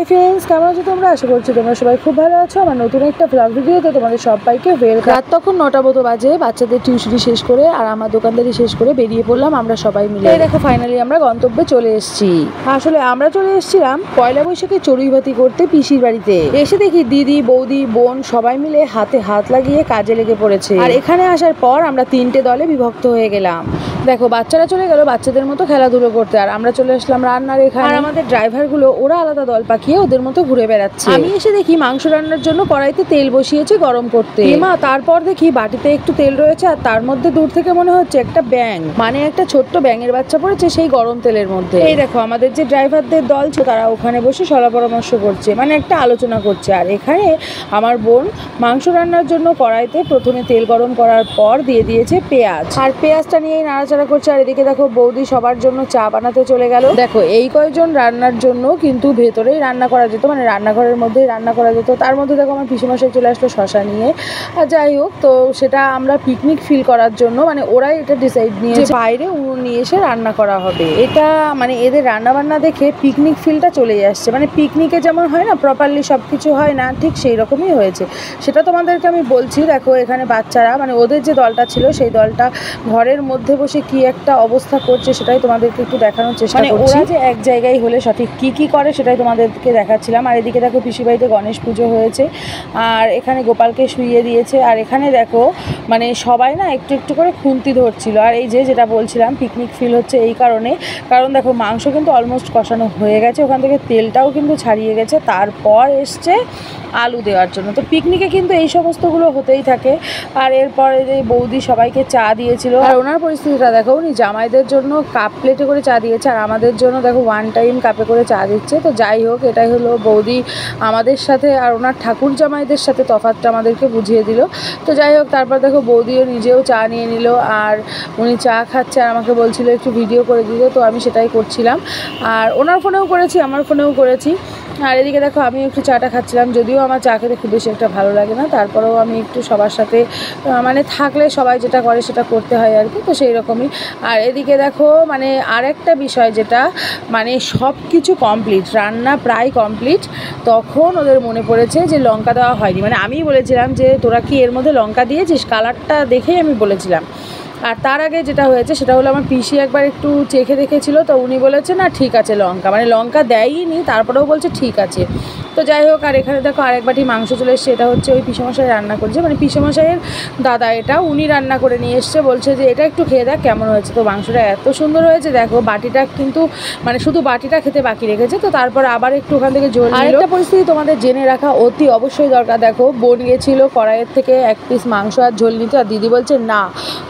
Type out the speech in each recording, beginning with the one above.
Hi friends, কেমন আছো তোমরা? আশা করছি তোমরা সবাই খুব ভালো আছো। আমার নতুন একটা ব্লগ ভিডিওতে তোমাদের সবাইকে ওয়েলকাম। রাত তখন 9টা মতো বাজে, বাচ্চাদের টিউশনি শেষ করে আর আমার দোকানদারি শেষ করে বেরিয়ে পড়লাম আমরা সবাই মিলে। এই দেখো ফাইনালি আমরা গন্তব্যে চলে এসেছি। আসলে আমরা চলে এসেছিলাম পয়লা বৈশাখে চড়ুইভাতি করতে পিসির বাড়িতে। এসে দেখি দিদি, বৌদি, বোন সবাই মিলে হাতে হাত লাগিয়ে কাজে লেগে পড়েছে। আর এখানে আসার পর আমরা 3টে দলে বিভক্ত হয়ে গেলাম। দেখো বাচ্চারা চলে গেল বাচ্চাদের মতো খেলাধুলো করতে, আর আমরা চলে আসলাম রান্নার এখানে। আর আমাদের ড্রাইভারগুলো ওরা আলাদা দল পাকিয়ে ওদের মতো ঘুরে বেড়াচ্ছে। আমি এসে দেখি মাংস রান্নার জন্য কড়াইতে তেল বসিয়েছে গরম করতে। মা তারপর দেখি বাটিতে একটু তেল রয়েছে, আর তার মধ্যে দূর থেকে মনে হচ্ছে একটা ব্যাঙ, মানে একটা ছোট্ট ব্যাঙের বাচ্চা পড়েছে সেই গরম তেলের মধ্যে। এই দেখো আমাদের যে ড্রাইভারদের দল ছিল তারা ওখানে বসে সলা পরামর্শ করছে, মানে একটা আলোচনা করছে। আর এখানে আমার বোন মাংস রান্নার জন্য কড়াইতে প্রথমে তেল গরম করার পর দিয়ে দিয়েছে পেঁয়াজ, আর পেঁয়াজটা নিয়েই নাড়াচাড়া করছে। আর এদিকে দেখো বৌদি সবার জন্য চা বানাতে চলে গেল। দেখো এই কয়েকজন রান্নার জন্য কিন্তু ভেতরেই রান্না করা যেত, মানে রান্নাঘরের মধ্যেই রান্না করা যেত। তার মধ্যে দেখো আমার পিসেমশাই চলে আসলো শশা নিয়ে। আর যাই হোক, তো সেটা আমরা পিকনিক ফিল করার জন্য, মানে ওরাই এটা ডিসাইড নিয়েছে বাইরে উনুন নিয়ে এসে রান্না করা হবে। এটা মানে এদের রান্না বান্না দেখে পিকনিক ফিলটা চলে আসছে, মানে পিকনিকে যেমন হয় না প্রপারলি সব কিছু হয় না, ঠিক সেই রকমই হয়েছে। সেটা তোমাদেরকে আমি বলছি। দেখো এখানে বাচ্চারা, মানে ওদের যে দলটা ছিল সেই দলটা ঘরের মধ্যে বসে কি একটা অবস্থা করছে সেটাই তোমাদেরকে একটু দেখানোর চেষ্টা করছি। মানে ওরা যে এক জায়গায় হলে সঠিক কি করে সেটাই তোমাদেরকে দেখাচ্ছিলাম। আর এদিকে দেখো পিসি বাড়িতে গণেশ পুজো হয়েছে, আর এখানে গোপালকে শুইয়ে দিয়েছে। আর এখানে দেখো মানে সবাই না একটু একটু করে খুন্তি ধরছিল। আর এই যেটা বলছিলাম পিকনিক ফিল হচ্ছে এই কারণে, কারণ দেখো মাংস কিন্তু অলমোস্ট কষানো হয়ে গেছে, ওখান থেকে তেলটাও কিন্তু ছাড়িয়ে গেছে, তারপর এসছে আলু দেওয়ার জন্য। তো পিকনিকে কিন্তু এই সমস্তগুলো হতেই থাকে। আর এরপরে যে বৌদি সবাইকে চা দিয়েছিল, আর ওনার পরিস্থিতিটা দেখো, উনি জামাইদের জন্য কাপ প্লেটে করে চা দিয়েছে, আর আমাদের জন্য দেখো 1 টাইম কাপে করে চা দিচ্ছে। তো যাই হোক, এটাই হলো বৌদি আমাদের সাথে আর ওনার ঠাকুর জামাইদের সাথে তফাৎটা আমাদেরকে বুঝিয়ে দিল। তো যাই হোক, তারপর দেখো বৌদিও নিজেও চা নিয়ে নিল, আর উনি চা খাচ্ছে আর আমাকে বলছিল একটু ভিডিও করে দিতে, তো আমি সেটাই করছিলাম। আর ওনার ফোনেও করেছি, আমার ফোনেও করেছি। আর এদিকে দেখো আমি একটু চাটা খাচ্ছিলাম, যদিও আমার চা খেতে খুব বেশি একটা ভালো লাগে না, তারপরেও আমি একটু সবার সাথে মানে থাকলে সবাই যেটা করে সেটা করতে হয় আর কি, তো সেই রকমই। আর এদিকে দেখো মানে আরেকটা বিষয় যেটা, মানে সব কিছু কমপ্লিট, রান্না প্রায় কমপ্লিট, তখন ওদের মনে পড়েছে যে লঙ্কা দেওয়া হয়নি। মানে আমিই বলেছিলাম যে তোরা কি এর মধ্যে লঙ্কা দিয়েছিস, কালারটা দেখেই আমি বলেছিলাম। আর তার আগে যেটা হয়েছে সেটা হলো আমার পিসি একবার একটু চেখে দেখেছিল, তো উনি বলেছে না ঠিক আছে লঙ্কা, মানে লঙ্কা দেয়নি, তারপরেও বলছে ঠিক আছে। তো যাই হোক, আর এখানে দেখো আরেক বাটি মাংস চলে এসছে, এটা হচ্ছে ওই পিসেমশাই রান্না করছে, মানে পিসেমশাইয়ের দাদা, এটা উনি রান্না করে নিয়ে এসছে, বলছে যে এটা একটু খেয়ে দেখ কেমন হয়েছে। তো মাংসটা এত সুন্দর হয়েছে, দেখো বাটিটা কিন্তু মানে শুধু বাটিটা খেতে বাকি রেখেছে। তো তারপর আবার একটু ওখান থেকে ঝোল। আরেকটা পরিস্থিতি তোমাদের জেনে রাখা অতি অবশ্যই দরকার। দেখো বোন গেছিল কড়াইয়ের থেকে 1 পিস মাংস আর ঝোল নিতে, আর দিদি বলছে না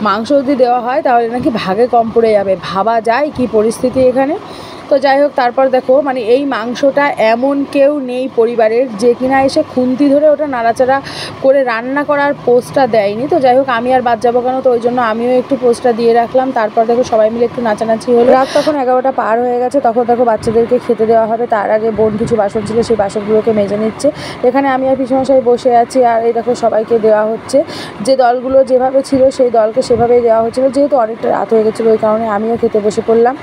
মাংস যদি দেওয়া হয় তাহলে নাকি ভাগে কম পড়ে যাবে। ভাবা যায় কি পরিস্থিতি এখানে। তো যাই হোক, তারপর দেখো মানে এই মাংসটা এমন কেউ নেই পরিবারের যে কিনা এসে খুন্তি ধরে ওটা নাড়াচাড়া করে রান্না করার পোস্টটা দেয়নি। তো যাই হোক, আমি আর বাদ যাবো কেন, তো ওই জন্য আমিও একটু পোস্টটা দিয়ে রাখলাম। তারপর দেখো সবাই মিলে একটু নাচানাচি হলো। রাত তখন 11টা পার হয়ে গেছে, তখন দেখো বাচ্চাদেরকে খেতে দেওয়া হবে। তার আগে বোন কিছু বাসন ছিল সেই বাসনগুলোকে মেজে নিচ্ছে। এখানে আমি আর পিসেমশাই বসে আছি, আর এই দেখো সবাইকে দেওয়া হচ্ছে, যে দলগুলো যেভাবে ছিল সেই দলকে সেভাবেই দেওয়া হচ্ছিলো। যেহেতু অনেকটা রাত হয়ে গেছিলো ওই কারণে আমিও খেতে বসে পড়লাম।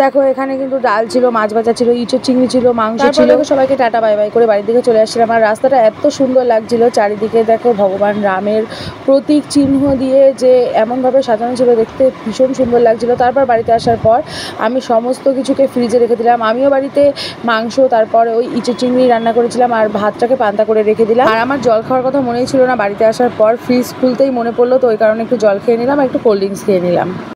দেখো এখানে কিন্তু ডাল ছিল, মাছ ভাজা ছিল, ইঁচড় চিংড়ি ছিল, মাংস ছিল। সবাইকে টাটা বাই বাই করে বাড়ির দিকে চলে আসছিলাম। আর রাস্তাটা এত সুন্দর লাগছিল, চারিদিকে দেখো ভগবান রামের প্রতীক চিহ্ন দিয়ে যে এমনভাবে সাজানো ছিল, দেখতে ভীষণ সুন্দর লাগছিল। তারপর বাড়িতে আসার পর আমি সমস্ত কিছুকে ফ্রিজে রেখে দিলাম। আমিও বাড়িতে মাংস, তারপরে ওই ইঁচড় চিংড়ি রান্না করেছিলাম, আর ভাতটাকে পান্তা করে রেখে দিলাম। আর আমার জল খাওয়ার কথা মনেই ছিল না, বাড়িতে আসার পর ফ্রিজ খুলতেই মনে পড়লো, তো ওই কারণে একটু জল খেয়ে নিলাম আর একটু কোল্ড ড্রিঙ্কস খেয়ে নিলাম।